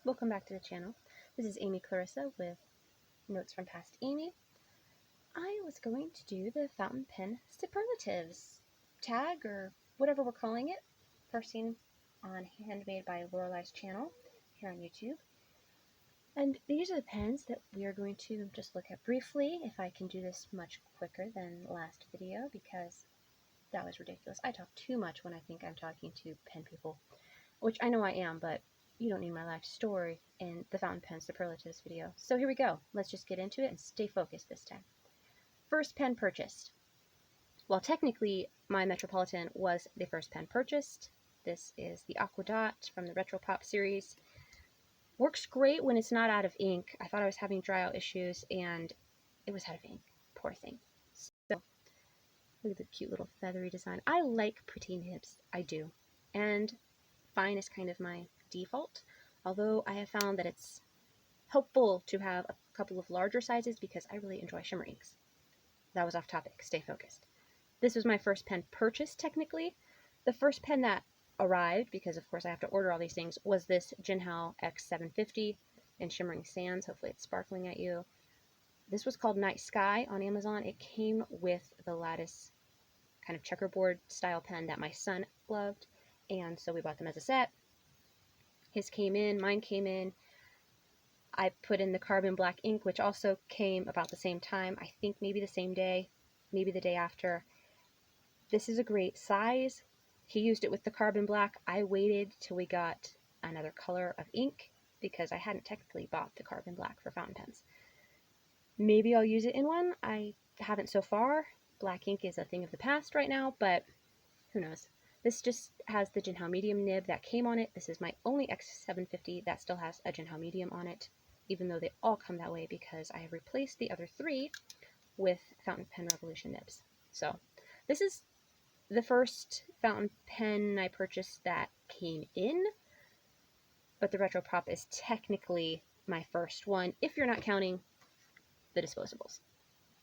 welcome back to the channel. This is Amy Clarissa with Notes from Past Amy. I was going to do the fountain pen superlatives tag, or whatever we're calling it, first seen on Handmade by Lorelei's channel here on YouTube. And these are the pens that we are going to just look at briefly, if I can do this much quicker than the last video, because that was ridiculous. I talk too much when I think I'm talking to pen people, which I know I am, but you don't need my life story in the fountain pen superlatives video. So here we go. Let's just get into it and stay focused this time. First pen purchased. Well, technically, my Metropolitan was the first pen purchased. This is the Aqua Dot from the Retro Pop series. Works great when it's not out of ink. I thought I was having dry out issues, and it was out of ink. Poor thing. So, look at the cute little feathery design. I like pretty nibs. I do. And fine is kind of my default, although I have found that it's helpful to have a couple of larger sizes because I really enjoy shimmer inks. That was off topic. Stay focused. This was my first pen purchase, technically. The first pen that arrived, because of course I have to order all these things, was this Jinhao X750 in Shimmering Sands. Hopefully it's sparkling at you. This was called Night Sky on Amazon. It came with the lattice kind of checkerboard style pen that my son loved, and so we bought them as a set. His came in, mine came in. I put in the carbon black ink, which also came about the same time. I think maybe the same day, maybe the day after. This is a great size. He used it with the carbon black. I waited till we got another color of ink because I hadn't technically bought the carbon black for fountain pens. Maybe I'll use it in one. I haven't so far. Black ink is a thing of the past right now, but who knows. This just has the Jinhao medium nib that came on it. This is my only X750 that still has a Jinhao medium on it, even though they all come that way because I have replaced the other three with Fountain Pen Revolution nibs. So this is the first fountain pen I purchased that came in, but the Retro Pop is technically my first one, if you're not counting the disposables,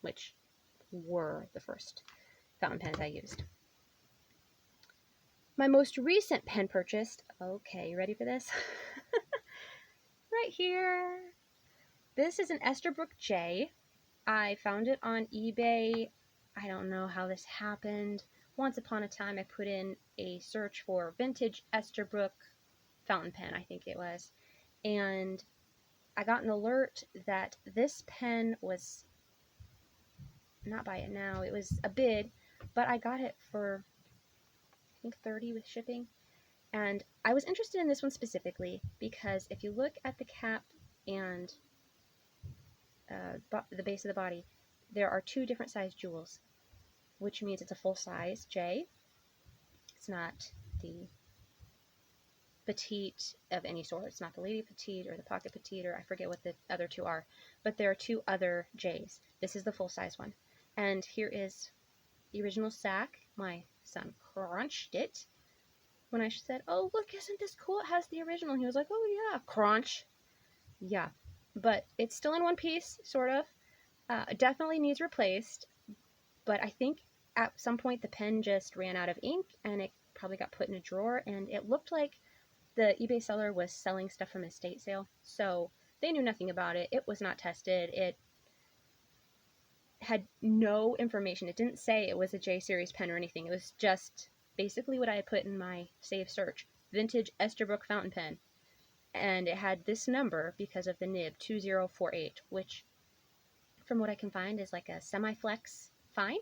which were the first fountain pens I used. My most recent pen purchased, okay, you ready for this? Right here. This is an Esterbrook J. I found it on eBay. I don't know how this happened. Once upon a time, I put in a search for vintage Esterbrook fountain pen, I think it was, and I got an alert that this pen was, not buy it now, it was a bid, but I got it for I think $30 with shipping. And I was interested in this one specifically because if you look at the cap and the base of the body, there are two different size jewels, which means it's a full size J. It's not the petite of any sort. It's not the lady petite or the pocket petite, or I forget what the other two are, but there are two other J's. This is the full size one. And here is the original sack. My son crunched it when I said, "Oh, look, isn't this cool? It has the original." He was like, "Oh yeah, crunch." Yeah, but it's still in one piece, sort of. It definitely needs replaced, but I think at some point the pen just ran out of ink and it probably got put in a drawer, and it looked like the eBay seller was selling stuff from an estate sale, so they knew nothing about it. It was not tested. It had no information. It didn't say it was a J series pen or anything. It was just basically what I had put in my save search, vintage Esterbrook fountain pen, and it had this number because of the nib 2048, which from what I can find is like a semi-flex fine,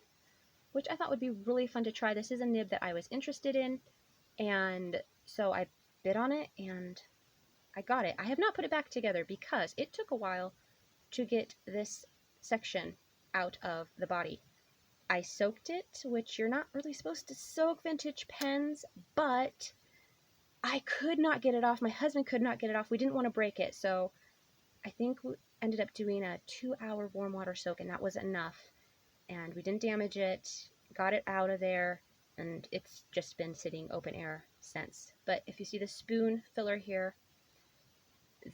which I thought would be really fun to try. This is a nib that I was interested in, and so I bid on it and I got it. I have not put it back together because it took a while to get this section out of the body. I soaked it, which you're not really supposed to soak vintage pens, but I could not get it off. My husband could not get it off. We didn't want to break it, so I think we ended up doing a 2-hour warm water soak, and that was enough. And we didn't damage it, got it out of there, and it's just been sitting open air since. But if you see the spoon filler here,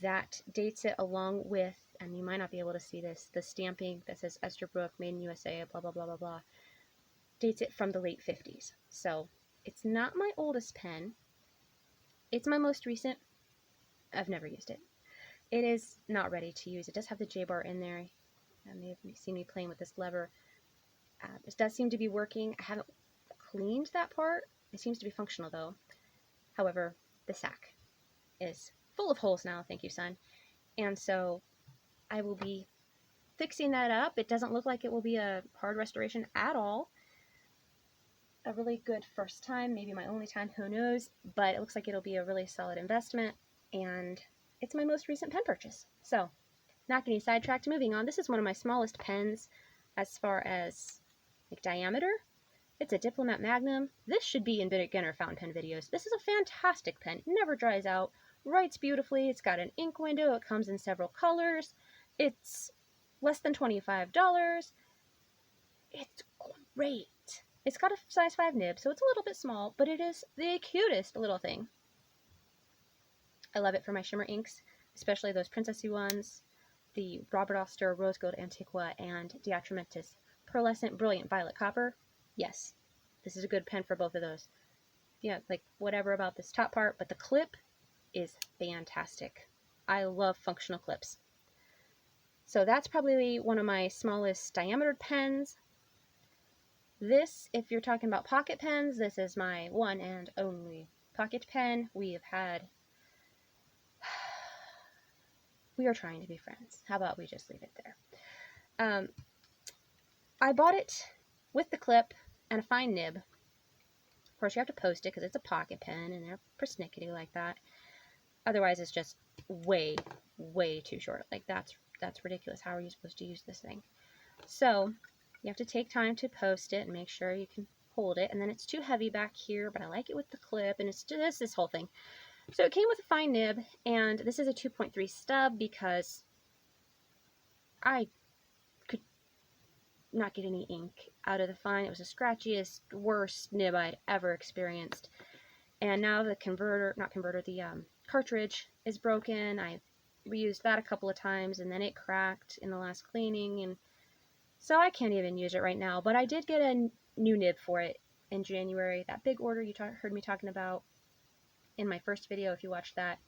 that dates it along with, and you might not be able to see this, the stamping that says Esterbrook, made in USA, blah, blah, blah, blah, blah, dates it from the late 50s. So it's not my oldest pen. It's my most recent. I've never used it. It is not ready to use. It does have the J-bar in there. You may have seen me playing with this lever. It does seem to be working. I haven't cleaned that part. It seems to be functional though. However, the sack is full of holes now, thank you, son. And so I will be fixing that up. It doesn't look like it will be a hard restoration at all. A really good first time, maybe my only time, who knows, but it looks like it'll be a really solid investment, and it's my most recent pen purchase. So, not getting sidetracked, moving on. This is one of my smallest pens as far as like diameter. It's a Diplomat Magnum. This should be in beginner fountain pen videos. This is a fantastic pen. It never dries out, writes beautifully. It's got an ink window. It comes in several colors. It's less than $25. It's great. It's got a size 5 nib, so it's a little bit small, but it is the cutest little thing. I love it for my shimmer inks, especially those princessy ones, the Robert Oster Rose Gold Antiqua and Diatramentis Pearlescent Brilliant Violet Copper. Yes, this is a good pen for both of those. Yeah, like whatever about this top part, but the clip is fantastic. I love functional clips. So that's probably one of my smallest diameter pens. This, if you're talking about pocket pens, this is my one and only pocket pen. We are trying to be friends. How about we just leave it there? I bought it with the clip and a fine nib. Of course, you have to post it because it's a pocket pen and they're persnickety like that. Otherwise, it's just way, way too short. Like that's ridiculous. How are you supposed to use this thing? So you have to take time to post it and make sure you can hold it. And then it's too heavy back here, but I like it with the clip, and it's just this whole thing. So it came with a fine nib, and this is a 2.3 stub because I could not get any ink out of the fine. It was the scratchiest, worst nib I'd ever experienced. And now the cartridge is broken. I reused that a couple of times, and then it cracked in the last cleaning, and so I can't even use it right now. But I did get a new nib for it in January. That big order you heard me talking about in my first video, if you watched that.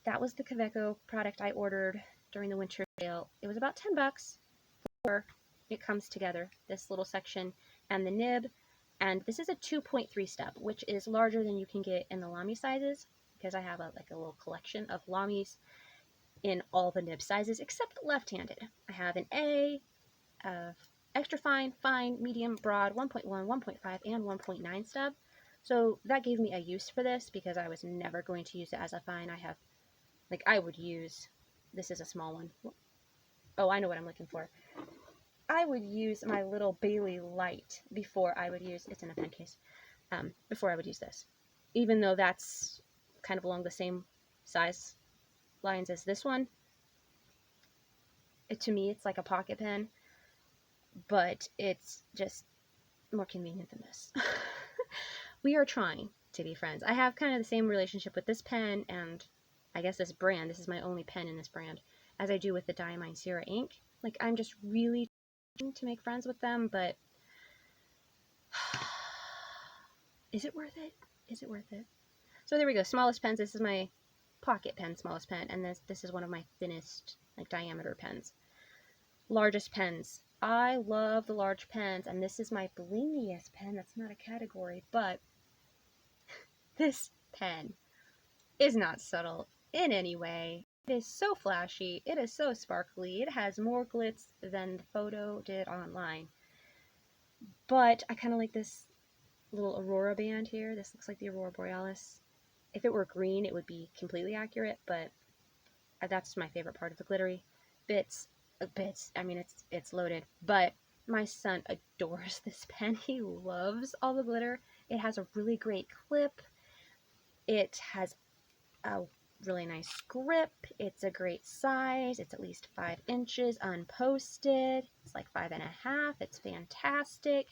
That was the Kaweco product I ordered during the winter sale. It was about $10 before it comes together, this little section and the nib. And this is a 2.3 step, which is larger than you can get in the Lamy sizes, because I have a little collection of Lamys in all the nib sizes except left-handed. I have an A, extra fine, fine, medium, broad, 1.1, 1.5, and 1.9 stub. So that gave me a use for this because I was never going to use it as a fine. I would use, this is a small one. Oh, I know what I'm looking for. I would use my little Bailey Light before I would use, it's in a pen case, before I would use this. Even though that's kind of along the same size lines as this one, to me it's like a pocket pen, but it's just more convenient than this. We are trying to be friends. I have kind of the same relationship with this pen and I guess this brand. This is my only pen in this brand, as I do with the Diamine Sierra ink. Like, I'm just really trying to make friends with them, but is it worth it? Is it worth it? So there we go. Smallest pens. This is my pocket pen, smallest pen, and this is one of my thinnest, like, diameter pens. Largest pens. I love the large pens, and this is my blingiest pen. That's not a category, but this pen is not subtle in any way. It is so flashy. It is so sparkly. It has more glitz than the photo did online. But I kind of like this little aurora band here. This looks like the aurora borealis. If it were green, it would be completely accurate, but that's my favorite part of the glittery bits. I mean, it's loaded, but my son adores this pen. He loves all the glitter. It has a really great clip. It has a really nice grip. It's a great size. It's at least 5 inches unposted. It's like 5.5. It's fantastic.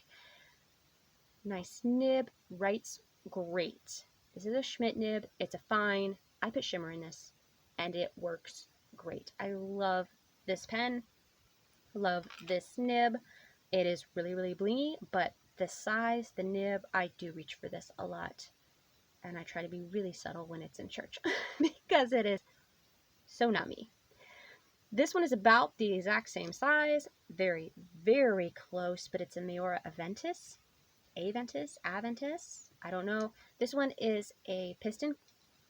Nice nib. Writes great. This is a Schmidt nib. It's a fine. I put shimmer in this, and it works great. I love this pen. Love this nib. It is really, really blingy, but the size, the nib, I do reach for this a lot. And I try to be really subtle when it's in church because it is So not me. This one is about the exact same size, very, very close, but it's a Miura Aventus. Aventus, I don't know. This one is a piston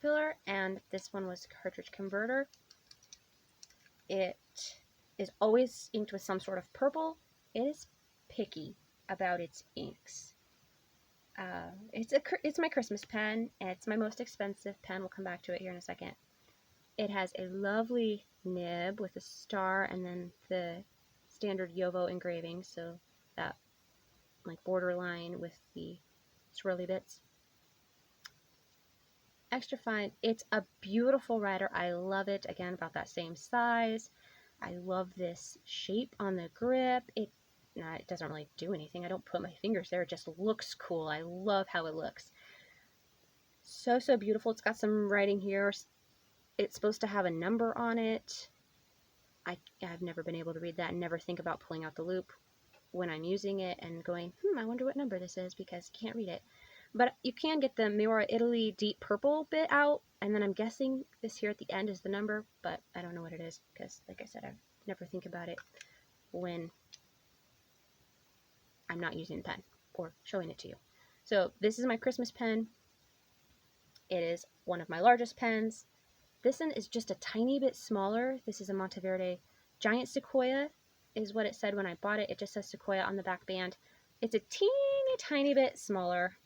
filler, and this one was cartridge converter. It is always inked with some sort of purple. It is picky about its inks. It's my Christmas pen. It's my most expensive pen. We'll come back to it here in a second. It has a lovely nib with a star and then the standard Yovo engraving, so that like borderline with the swirly bits. Extra fine. It's a beautiful writer. I love it. Again, about that same size. I love this shape on the grip. It doesn't really do anything. I don't put my fingers there. It just looks cool. I love how it looks. So, so beautiful. It's got some writing here. It's supposed to have a number on it. I've never been able to read that and never think about pulling out the loop when I'm using it and going, I wonder what number this is, because you can't read it. But you can get the Miura Italy deep purple bit out, and then I'm guessing this here at the end is the number, but I don't know what it is because, like I said, I never think about it when I'm not using the pen or showing it to you. So this is my Christmas pen. It is one of my largest pens. This one is just a tiny bit smaller. This is a Monteverde Giant Sequoia is what it said when I bought it. It just says Sequoia on the back band. It's a teeny tiny bit smaller.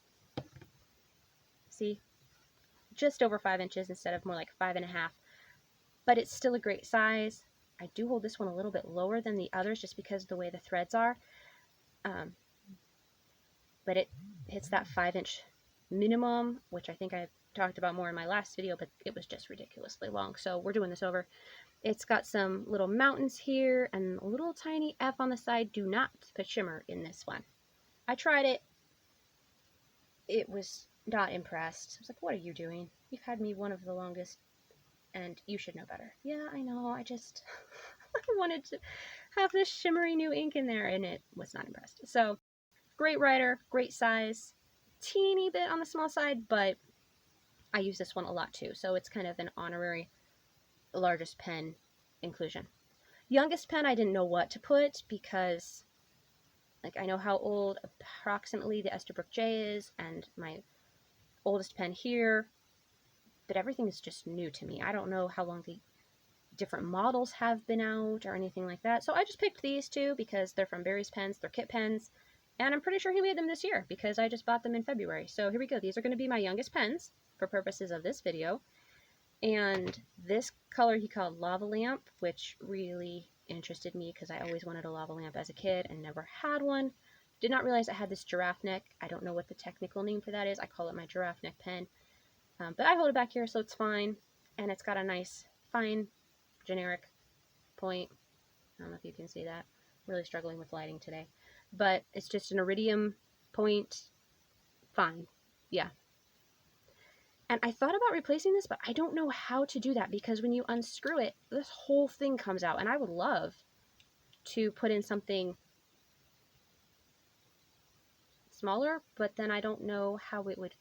See? Just over 5 inches instead of more like 5.5. But it's still a great size. I do hold this one a little bit lower than the others just because of the way the threads are. But it hits that 5-inch minimum, which I think I talked about more in my last video, but it was just ridiculously long. So we're doing this over. It's got some little mountains here and a little tiny F on the side. Do not put shimmer in this one. I tried it. It was not impressed. I was like, what are you doing? You've had me one of the longest and you should know better. Yeah, I know. I just I wanted to have this shimmery new ink in there and it was not impressed. So great writer, great size, teeny bit on the small side, but I use this one a lot too. So it's kind of an honorary largest pen inclusion. Youngest pen, I didn't know what to put because like I know how old approximately the Esterbrook J is and my oldest pen here, but everything is just new to me. I don't know how long the different models have been out or anything like that. So I just picked these two because they're from Barry's Pens, they're kit pens, and I'm pretty sure he made them this year because I just bought them in February. So here we go. These are going to be my youngest pens for purposes of this video. And this color he called Lava Lamp, which really interested me because I always wanted a lava lamp as a kid and never had one. Did not realize it had this giraffe neck. I don't know what the technical name for that is. I call it my giraffe neck pen. But I hold it back here so it's fine. And it's got a nice, fine, generic point. I don't know if you can see that. I'm really struggling with lighting today. But it's just an iridium point. Fine. Yeah. And I thought about replacing this, but I don't know how to do that because when you unscrew it, this whole thing comes out. And I would love to put in something smaller, but then I don't know how it would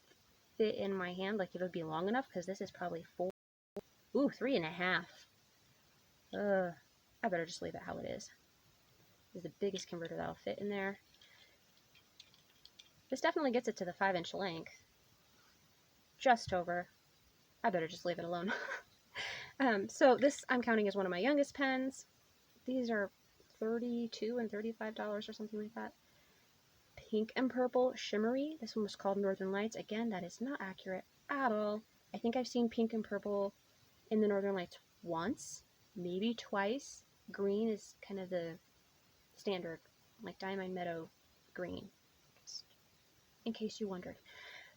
fit in my hand, like if it would be long enough, because this is probably 3.5. I better just leave it how it is. This is the biggest converter that'll fit in there. This definitely gets it to the 5-inch length. Just over. I better just leave it alone. So this I'm counting as one of my youngest pens. These are $32 and $35 or something like that. Pink and purple shimmery. This one was called Northern Lights. Again, that is not accurate at all. I think I've seen pink and purple in the Northern Lights once, maybe twice. Green is kind of the standard, like Diamond Meadow green, just in case you wondered.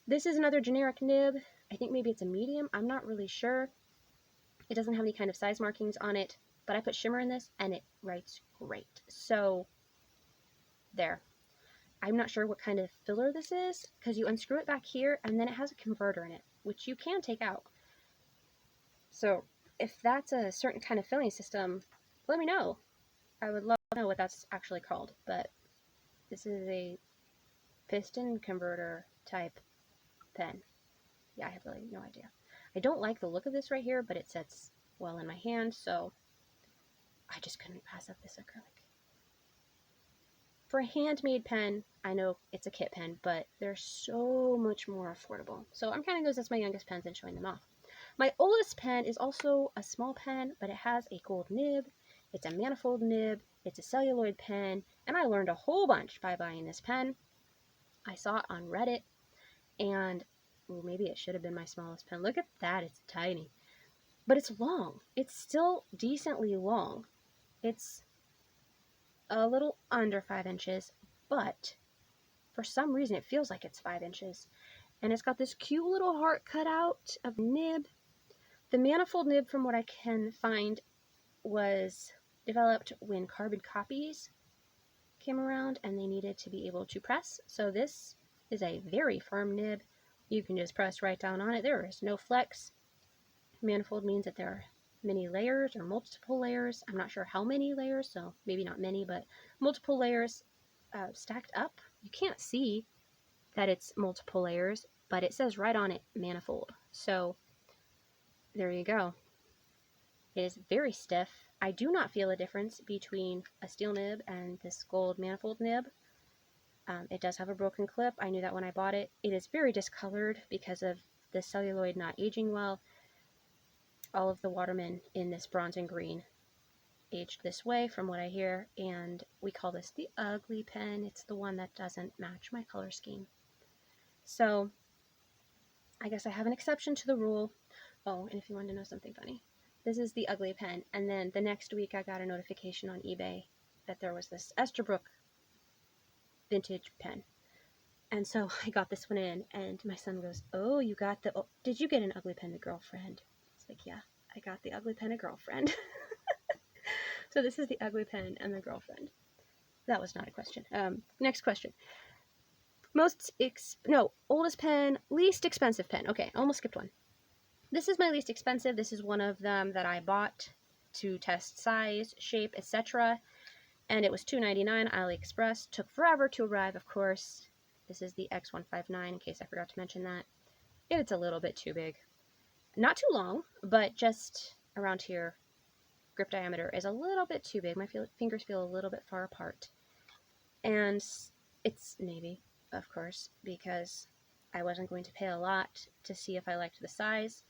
This is another generic nib. I think maybe it's a medium. I'm not really sure. It doesn't have any kind of size markings on it, but I put shimmer in this and it writes great. So there. I'm not sure what kind of filler this is because you unscrew it back here and then it has a converter in it, which you can take out. So if that's a certain kind of filling system, let me know. I would love to know what that's actually called, but this is a piston converter type pen. Yeah, I have really no idea. I don't like the look of this right here, but it sets well in my hand, so I just couldn't pass up this acrylic. For a handmade pen, I know it's a kit pen, but they're so much more affordable. So I'm counting those as my youngest pens and showing them off. My oldest pen is also a small pen, but it has a gold nib. It's a manifold nib. It's a celluloid pen, and I learned a whole bunch by buying this pen. I saw it on Reddit, and maybe it should have been my smallest pen. Look at that, it's tiny. But it's long. It's still decently long. It's a little under 5 inches, but for some reason it feels like it's 5 inches. And it's got this cute little heart cut out of nib. The manifold nib, from what I can find, was developed when carbon copies came around and they needed to be able to press. So this is a very firm nib. You can just press right down on it. There is no flex. Manifold means that there are many layers or multiple layers. I'm not sure how many layers, so maybe not many, but multiple layers stacked up. You can't see that it's multiple layers, but it says right on it, manifold. So there you go. It is very stiff. I do not feel a difference between a steel nib and this gold manifold nib. It does have a broken clip. I knew that when I bought it. It is very discolored because of the celluloid not aging well. All of the Watermen in this bronze and green aged this way from what I hear, and we call this the ugly pen. It's the one that doesn't match my color scheme. So I guess I have an exception to the rule. Oh, and if you want to know something funny, this is the ugly pen, and then the next week I got a notification on eBay that there was this Esterbrook vintage pen. And so I got this one in, and my son goes, "Oh, you got the, oh, did you get an ugly pen, a girlfriend?" It's like, yeah, I got the ugly pen, a girlfriend. So this is the ugly pen and the girlfriend. That was not a question. Next question. Oldest pen, least expensive pen. Okay, almost skipped one. This is my least expensive. This is one of them that I bought to test size, shape, etc. And it was $2.99 AliExpress. Took forever to arrive, of course. This is the X159, in case I forgot to mention that. It's a little bit too big. Not too long, but just around here. Grip diameter is a little bit too big. My fingers feel a little bit far apart. And it's navy, of course, because I wasn't going to pay a lot to see if I liked the size.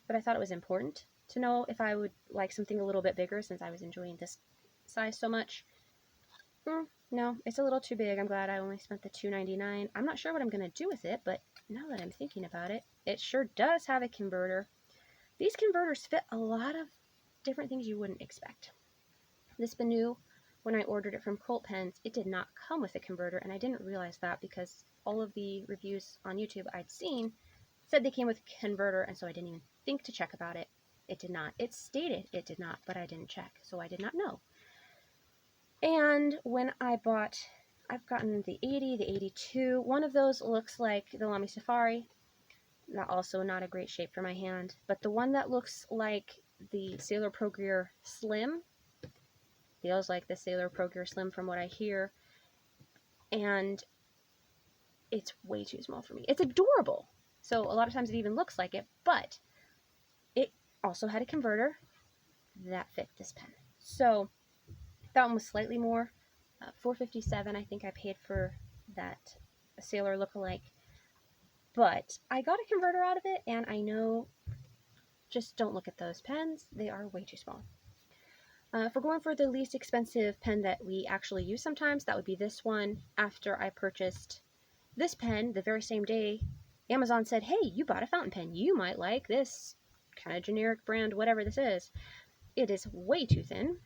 But I thought it was important to know if I would like something a little bit bigger since I was enjoying this size so much. No, it's a little too big. I'm glad I only spent the $2.99. I'm not sure what I'm going to do with it, but now that I'm thinking about it, it sure does have a converter. These converters fit a lot of different things you wouldn't expect. This Benu, when I ordered it from Colt Pens, it did not come with a converter, and I didn't realize that because all of the reviews on YouTube I'd seen said they came with a converter, and so I didn't even think to check about it. It did not. It stated it did not, but I didn't check, so I did not know. And when I've gotten the 80, the 82. One of those looks like the Lamy Safari. Also not a great shape for my hand. But the one that looks like the Sailor Pro Gear Slim feels like the Sailor Pro Gear Slim from what I hear. And it's way too small for me. It's adorable. So a lot of times it even looks like it, but it also had a converter that fit this pen. So that one was slightly more. $4.57 I think I paid for that Sailor lookalike. But I got a converter out of it, and I know, just don't look at those pens. They are way too small. If we're going for the least expensive pen that we actually use sometimes, that would be this one. After I purchased this pen, the very same day, Amazon said, "Hey, you bought a fountain pen. You might like this kind of generic brand, whatever this is." It is way too thin.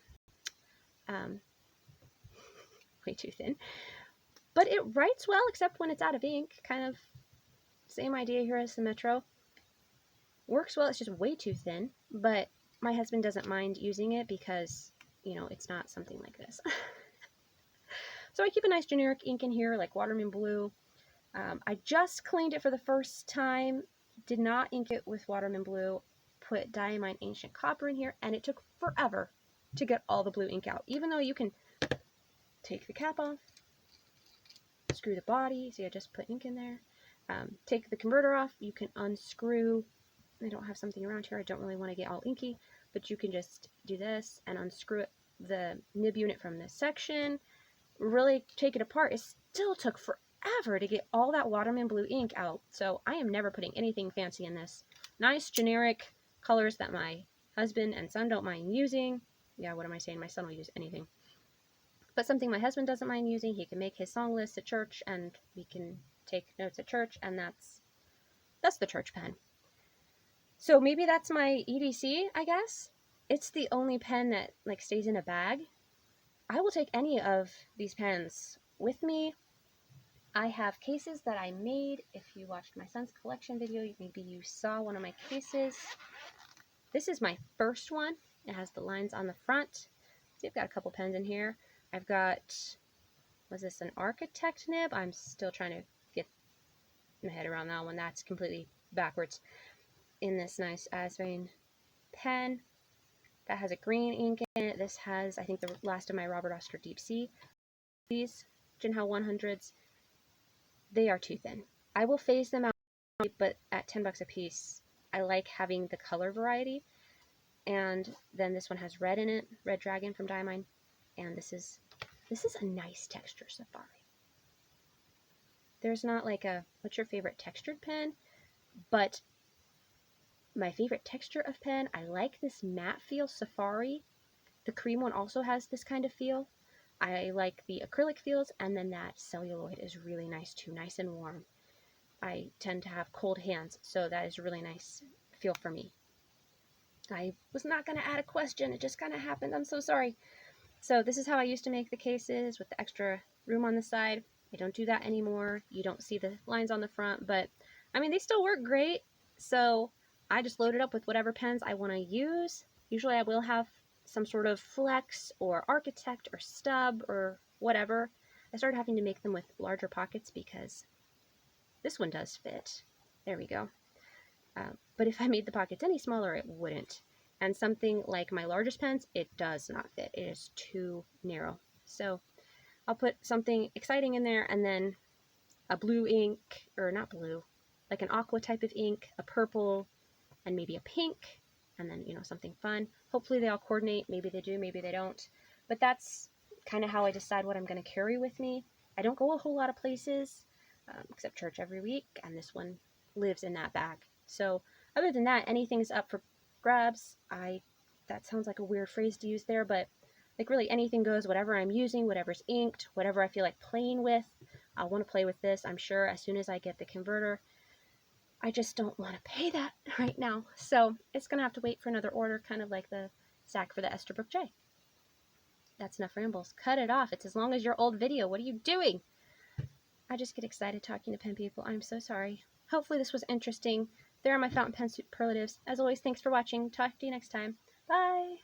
Way too thin. But it writes well, except when it's out of ink. Kind of same idea here as the Metro. Works well, it's just way too thin. But my husband doesn't mind using it because, you know, it's not something like this. So I keep a nice generic ink in here, like Waterman Blue. I just cleaned it for the first time. Did not ink it with Waterman Blue. Put Diamine Ancient Copper in here, and it took forever to get all the blue ink out. Even though you can take the cap off, screw the body. See, I just put ink in there. Take the converter off. You can unscrew I don't have something around here. I don't really want to get all inky, but you can just do this and unscrew it, the nib unit from this section, really take it apart. It still took forever to get all that watermelon blue ink out. So I am never putting anything fancy in this. Nice generic colors that my husband and son don't mind using. Yeah, what am I saying? My son will use anything. But something my husband doesn't mind using. He can make his song list at church and we can take notes at church, and that's the church pen. So maybe that's my EDC, I guess. It's the only pen that like stays in a bag. I will take any of these pens with me. I have cases that I made. If you watched my son's collection video, maybe you saw one of my cases. This is my first one. It has the lines on the front. See, I've got a couple pens in here. I've got, was this an architect nib? I'm still trying to get my head around that one. That's completely backwards. In this nice Asvane pen that has a green ink in it. This has, I think, the last of my Robert Oscar Deep Sea. These Jinhao 100s, they are too thin. I will phase them out, but at 10 bucks a piece, I like having the color variety. And then this one has red in it, Red Dragon from Diamine. And this is a nice texture Safari. There's not like a, what's your favorite textured pen? But my favorite texture of pen, I like this matte feel Safari. The cream one also has this kind of feel. I like the acrylic feels, and then that celluloid is really nice too, nice and warm. I tend to have cold hands, so that is a really nice feel for me. I was not going to add a question, it just kind of happened, I'm so sorry. So this is how I used to make the cases with the extra room on the side. I don't do that anymore. You don't see the lines on the front, but I mean, they still work great. So I just load it up with whatever pens I want to use. Usually I will have some sort of flex or architect or stub or whatever. I started having to make them with larger pockets because this one does fit. There we go. But if I made the pockets any smaller, it wouldn't. And something like my largest pens, it does not fit. It is too narrow. So I'll put something exciting in there, and then a blue ink, or not blue, like an aqua type of ink, a purple, and maybe a pink, and then, you know, something fun. Hopefully they all coordinate. Maybe they do, maybe they don't. But that's kind of how I decide what I'm going to carry with me. I don't go a whole lot of places, except church every week, and this one lives in that bag. So other than that, anything's up for grabs. That sounds like a weird phrase to use there, but like really anything goes. Whatever I'm using, whatever's inked, whatever I feel like playing with, I want to play with this, I'm sure, as soon as I get the converter. I just don't want to pay that right now. So it's going to have to wait for another order, kind of like the sack for the Esterbrook J. That's enough rambles. Cut it off. It's as long as your old video. What are you doing? I just get excited talking to pen people. I'm so sorry. Hopefully this was interesting. There are my fountain pen superlatives. As always, thanks for watching. Talk to you next time. Bye!